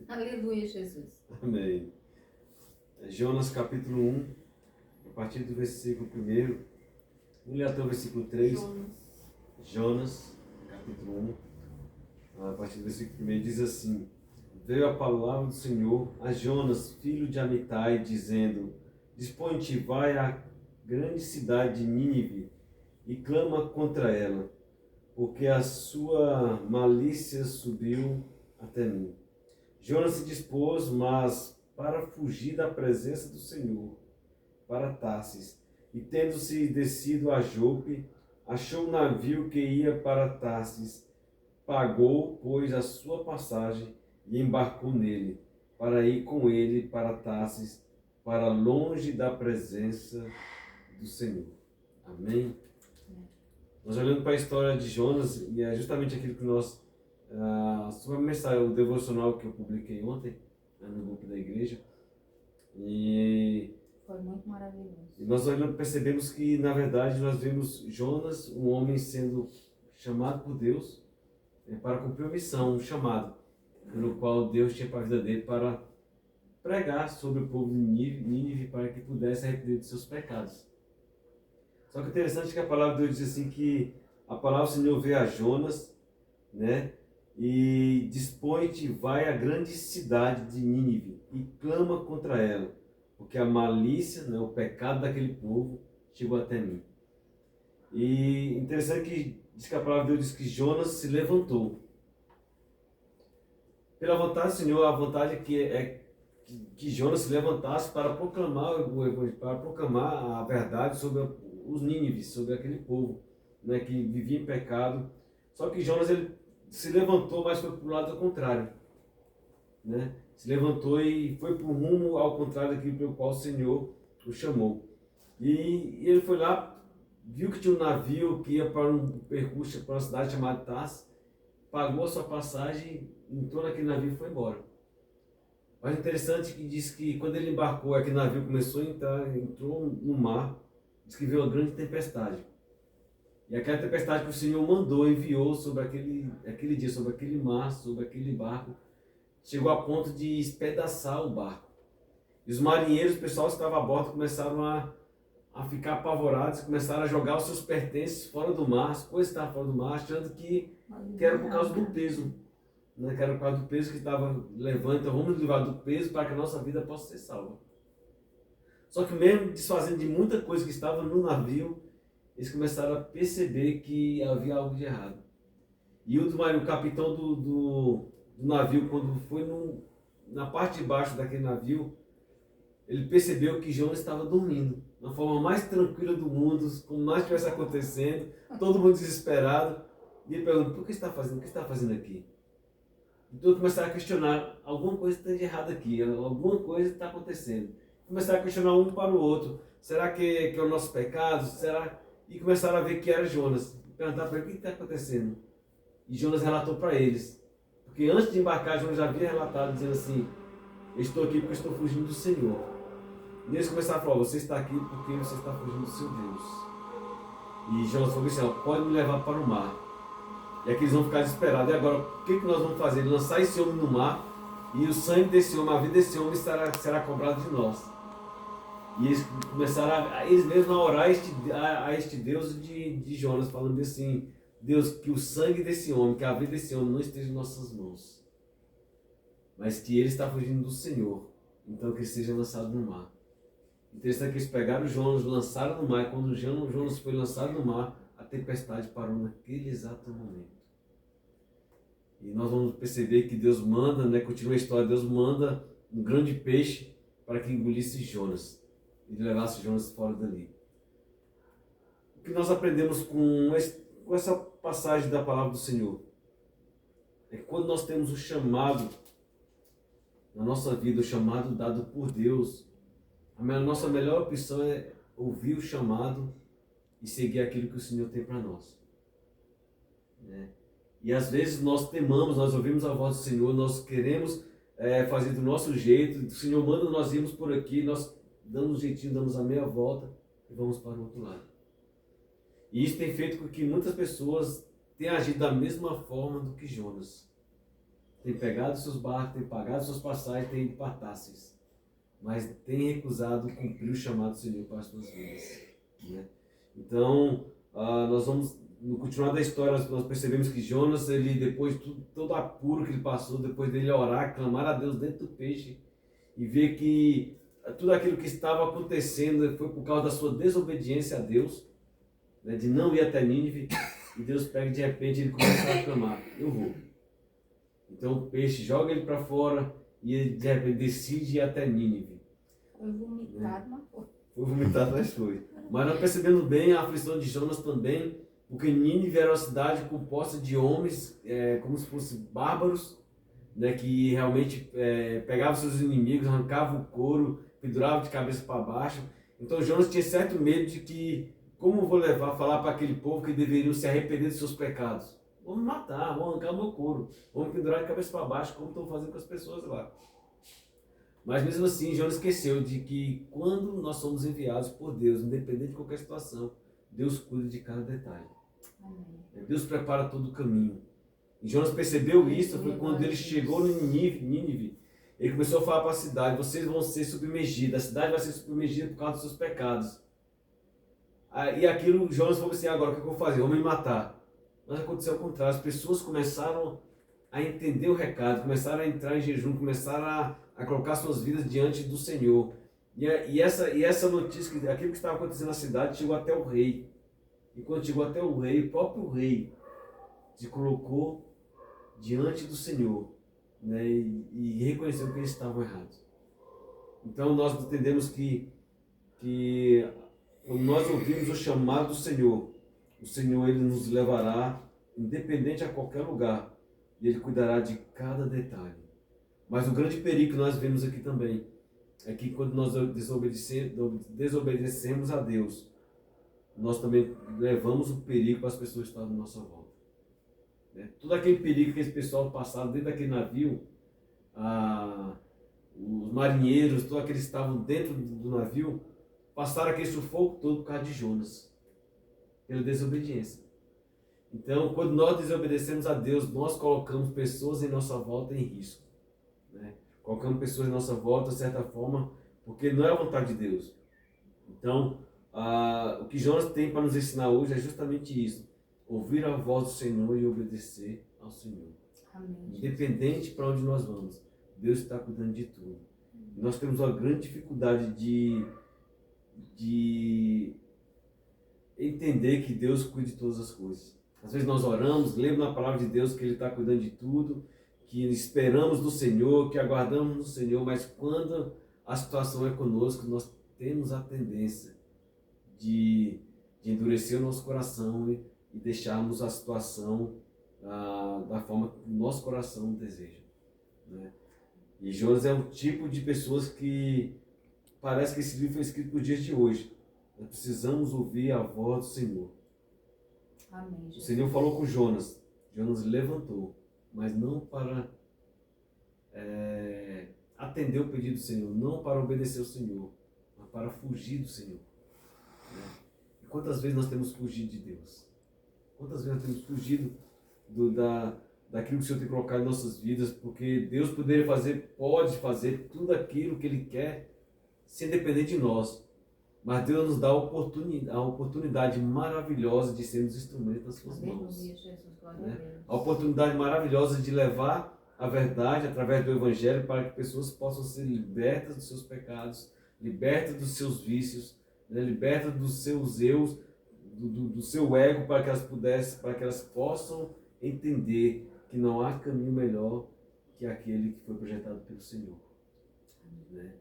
Aleluia, Jesus. Amém. Jonas capítulo 1, a partir do versículo 1, vamos ler até o versículo 3. Jonas capítulo 1, a partir do versículo 1, diz assim: Veio a palavra do Senhor a Jonas, filho de Amitai, dizendo: Dispõe-te, vai à grande cidade de Nínive e clama contra ela, porque a sua malícia subiu até mim. Jonas se dispôs, mas para fugir da presença do Senhor, para Tarsis, e tendo-se descido a Jope, achou um navio que ia para Tarsis, pagou, pois, a sua passagem e embarcou nele, para ir com ele para Tarsis, para longe da presença do Senhor. Amém? Nós olhando para a história de Jonas, e é justamente aquilo que nós, sobre a mensagem, o devocional que eu publiquei ontem, no grupo da igreja, e Foi muito maravilhoso. nós olhando percebemos que, na verdade, nós vemos Jonas, um homem sendo chamado por Deus para cumprir uma missão, um chamado, pelo qual Deus tinha para a vida dele para pregar sobre o povo de Nínive para que pudesse arrepender de seus pecados. Só que o interessante é que a palavra de Deus diz assim que a palavra do Senhor veio a Jonas, né? E dispõe-te, vai à grande cidade de Nínive e clama contra ela, porque a malícia, né, o pecado daquele povo chegou até mim. E interessante que diz que a palavra de Deus diz que Jonas se levantou. Pela vontade do Senhor, a vontade é que Jonas se levantasse para proclamar o evangelho, para proclamar a verdade sobre os nínives, sobre aquele povo, né, que vivia em pecado. Só que Jonas ele se levantou, mas foi para o lado contrário, né? Se levantou e foi para o rumo ao contrário daquilo pelo qual o Senhor o chamou. E ele foi lá, viu que tinha um navio que ia para um percurso para uma cidade chamada Tarsis, pagou a sua passagem, entrou naquele navio e foi embora. Mas interessante que diz que quando ele embarcou, aquele navio começou a entrar, entrou no mar, diz que veio uma grande tempestade. E aquela tempestade que o Senhor mandou, enviou sobre aquele dia, sobre aquele mar, sobre aquele barco, chegou a ponto de espedaçar o barco. E os marinheiros, o pessoal que estava a bordo, começaram a ficar apavorados, começaram a jogar os seus pertences fora do mar, as coisas que estavam fora do mar, achando que era por causa do peso. Né? Que era por causa do peso que estava levando, então vamos livrar do peso para que a nossa vida possa ser salva. Só que mesmo desfazendo de muita coisa que estava no navio, eles começaram a perceber que havia algo de errado. E o capitão do navio, quando foi na parte de baixo daquele navio, ele percebeu que Jonas estava dormindo, da forma mais tranquila do mundo, como nada estivesse acontecendo, todo mundo desesperado. E ele perguntou: por que você está fazendo? O que você está fazendo aqui? Então começaram a questionar: alguma coisa está de errado aqui, alguma coisa está acontecendo. Começaram a questionar um para o outro: será que é o nosso pecado? Será? E começaram a ver que era Jonas. Perguntaram para ele: o que está acontecendo? E Jonas relatou para eles. Porque antes de embarcar, Jonas já havia relatado, dizendo assim: eu estou aqui porque estou fugindo do Senhor. E eles começaram a falar: você está aqui porque você está fugindo do seu Deus. E Jonas falou assim: pode me levar para o mar. E aqui eles vão ficar desesperados. E agora, o que nós vamos fazer? Lançar esse homem no mar, e o sangue desse homem, a vida desse homem será cobrado de nós. E eles começaram, eles mesmos, a orar a este Deus de Jonas, falando assim: Deus, que o sangue desse homem, que a vida desse homem não esteja em nossas mãos, mas que ele está fugindo do Senhor, então que ele seja lançado no mar. Interessante que eles pegaram Jonas, lançaram no mar, e quando Jonas foi lançado no mar, a tempestade parou naquele exato momento. E nós vamos perceber que Deus manda, né, continua a história, Deus manda um grande peixe para que engolisse Jonas e levasse Jonas fora dali. O que nós aprendemos com essa passagem da palavra do Senhor é que quando nós temos o chamado na nossa vida, o chamado dado por Deus, a nossa melhor opção é ouvir o chamado e seguir aquilo que o Senhor tem para nós. Né? E às vezes nós temamos, nós ouvimos a voz do Senhor, nós queremos fazer do nosso jeito, o Senhor manda nós irmos por aqui, nós damos um jeitinho, damos a meia volta e vamos para o outro lado. E isso tem feito com que muitas pessoas tenham agido da mesma forma do que Jonas. tem pegado seus barcos, tem pagado suas passagens, tem ido para Tarsis, mas tem recusado cumprir o chamado do Senhor para as suas vidas, né? Então, nós vamos, no continuar da história, nós percebemos que Jonas, ele, depois de todo apuro que ele passou, depois dele orar, clamar a Deus dentro do peixe, e ver que tudo aquilo que estava acontecendo foi por causa da sua desobediência a Deus, né, de não ir até Nínive, e Deus pega de repente ele começa a clamar, eu vou. Então o peixe joga ele para fora e ele de repente decide ir até Nínive. Foi vomitado, mas foi. Foi vomitado, mas foi. Mas nós percebemos bem a aflição de Jonas também, porque Nínive era uma cidade composta de homens, como se fossem bárbaros, né, que realmente pegavam seus inimigos, arrancavam o couro, penduravam de cabeça para baixo. Então Jonas tinha certo medo de que, como vou falar para aquele povo que deveriam se arrepender dos seus pecados? Vão me matar, vão arrancar o meu couro, vão me pendurar de cabeça para baixo, como estão fazendo com as pessoas lá. Mas mesmo assim, Jonas esqueceu de que quando nós somos enviados por Deus, independente de qualquer situação, Deus cuida de cada detalhe. Amém. Deus prepara todo o caminho. E Jonas percebeu isso, foi quando ele chegou no Nínive, ele começou a falar para a cidade, vocês vão ser submergidos, a cidade vai ser submergida por causa dos seus pecados. E aquilo, Jonas falou assim, agora o que eu vou fazer? Vou me matar. Mas aconteceu ao contrário, as pessoas começaram a entender o recado, começaram a entrar em jejum, começaram a colocar suas vidas diante do Senhor. E essa notícia, que aquilo que estava acontecendo na cidade, chegou até o rei. E quando chegou até o rei, o próprio rei se colocou diante do Senhor, né, e reconheceu que eles estavam errados. Então nós entendemos que quando nós ouvimos o chamado do Senhor, o Senhor ele nos levará independente a qualquer lugar e Ele cuidará de cada detalhe. Mas o grande perigo que nós vemos aqui também é que quando nós desobedecemos a Deus, nós também levamos o perigo para as pessoas que estão à nossa volta. Todo aquele perigo que esse pessoal passaram dentro daquele navio, os marinheiros, todos aqueles que estavam dentro do navio, passaram aquele sufoco todo por causa de Jonas, pela desobediência. Então, quando nós desobedecemos a Deus, nós colocamos pessoas em nossa volta em risco. Né? Colocamos pessoas em nossa volta, de certa forma, porque não é a vontade de Deus. Então, o que Jonas tem para nos ensinar hoje é justamente isso. Ouvir a voz do Senhor e obedecer ao Senhor. Amém. Independente para onde nós vamos, Deus está cuidando de tudo. Nós temos uma grande dificuldade de entender que Deus cuida de todas as coisas. Às vezes nós oramos, lemos na palavra de Deus que Ele está cuidando de tudo, que esperamos do Senhor, que aguardamos no Senhor, mas quando a situação é conosco, nós temos a tendência de endurecer o nosso coração e deixarmos a situação da forma que o nosso coração deseja. Né? E Jonas é um tipo de pessoas que parece que esse livro foi escrito para os dias de hoje. Nós precisamos ouvir a voz do Senhor. Amém, o Senhor falou com Jonas. Jonas levantou, mas não para atender o pedido do Senhor, não para obedecer ao Senhor, mas para fugir do Senhor. Né? E quantas vezes nós temos fugido de Deus? Quantas vezes nós temos fugido daquilo que o Senhor tem colocado em nossas vidas, porque Deus pode fazer tudo aquilo que Ele quer, sem depender de nós. Mas Deus nos dá a oportunidade maravilhosa de sermos instrumentos nas suas mãos. Né? A oportunidade maravilhosa de levar a verdade através do Evangelho para que pessoas possam ser libertas dos seus pecados, libertas dos seus vícios, né? Libertas dos seus eus, do seu ego, para que elas possam entender que não há caminho melhor que aquele que foi projetado pelo Senhor. Né?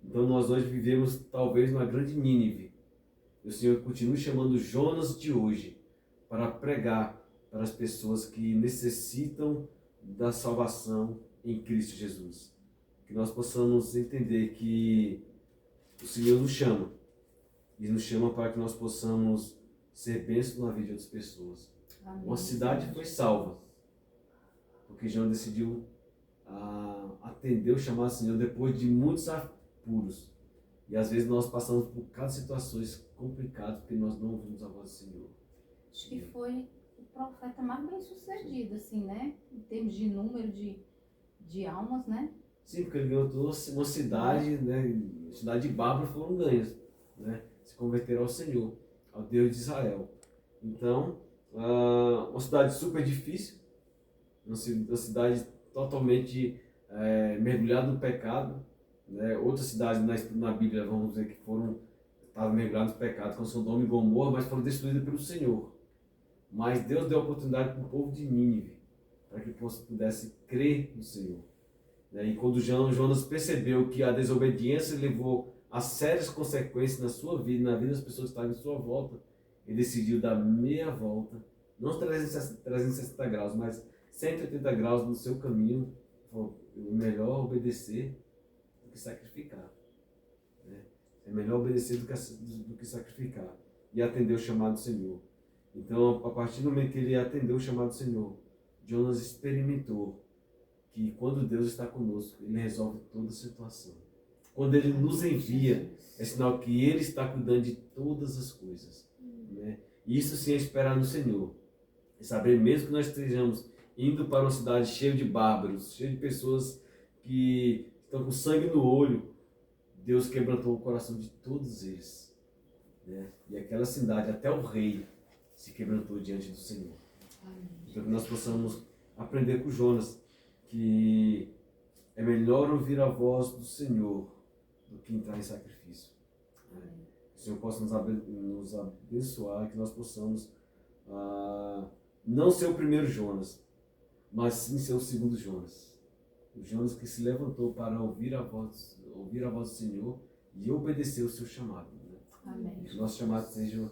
Então nós hoje vivemos talvez numa grande Nínive. E o Senhor continua chamando Jonas de hoje para pregar para as pessoas que necessitam da salvação em Cristo Jesus. Que nós possamos entender que o Senhor nos chama. E nos chama para que nós possamos ser bênçãos na vida de outras pessoas. Amém. Uma cidade foi salva, porque Jonas decidiu atender o chamado do Senhor depois de muitos apuros. E às vezes nós passamos por cada situações complicadas porque nós não ouvimos a voz do Senhor. Acho que foi o profeta mais bem sucedido, assim, né? Em termos de número de de almas, né? Sim, porque ele ganhou toda uma cidade, né? A cidade de Bábila foram ganhas, né? Se converteram ao Senhor, ao Deus de Israel. Então, uma cidade super difícil, uma cidade totalmente mergulhada no pecado, né? Outras cidades na Bíblia, vamos dizer, que estavam mergulhadas no pecado, como Sodoma e Gomorra, mas foram destruídas pelo Senhor. Mas Deus deu a oportunidade para o povo de Nínive, para que pudesse crer no Senhor. E quando Jonas percebeu que a desobediência levou a sérias consequências na sua vida, na vida das pessoas que estavam em sua volta, ele decidiu dar meia volta, não 360 graus, mas 180 graus no seu caminho. Falou, é melhor obedecer do que sacrificar. Né? É melhor obedecer do que sacrificar. E atender o chamado do Senhor. Então, a partir do momento que ele atendeu o chamado do Senhor, Jonas experimentou que quando Deus está conosco, Ele resolve toda a situação. Quando Ele nos envia, é sinal que Ele está cuidando de todas as coisas. Né? E isso sim é esperar no Senhor. É saber mesmo que nós estejamos indo para uma cidade cheia de bárbaros, cheia de pessoas que estão com sangue no olho, Deus quebrantou o coração de todos eles. Né? E aquela cidade, até o rei, se quebrantou diante do Senhor. Então que nós possamos aprender com Jonas, que é melhor ouvir a voz do Senhor do que entrar em sacrifício. Né? Que o Senhor possa nos abençoar, que nós possamos não ser o primeiro Jonas, mas sim ser o segundo Jonas. O Jonas que se levantou para ouvir a voz do Senhor e obedecer o seu chamado. Né? Amém. Que o nosso chamado seja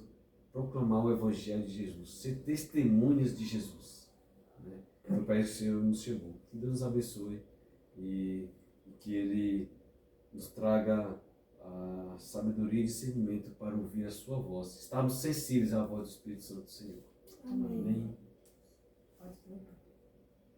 proclamar o Evangelho de Jesus, ser testemunhas de Jesus. Né? Então, para isso o Senhor nos chamou. Que Deus nos abençoe e que Ele nos traga a sabedoria e discernimento para ouvir a sua voz. Estarmos sensíveis à voz do Espírito Santo do Senhor. Amém. Amém. Pode ser.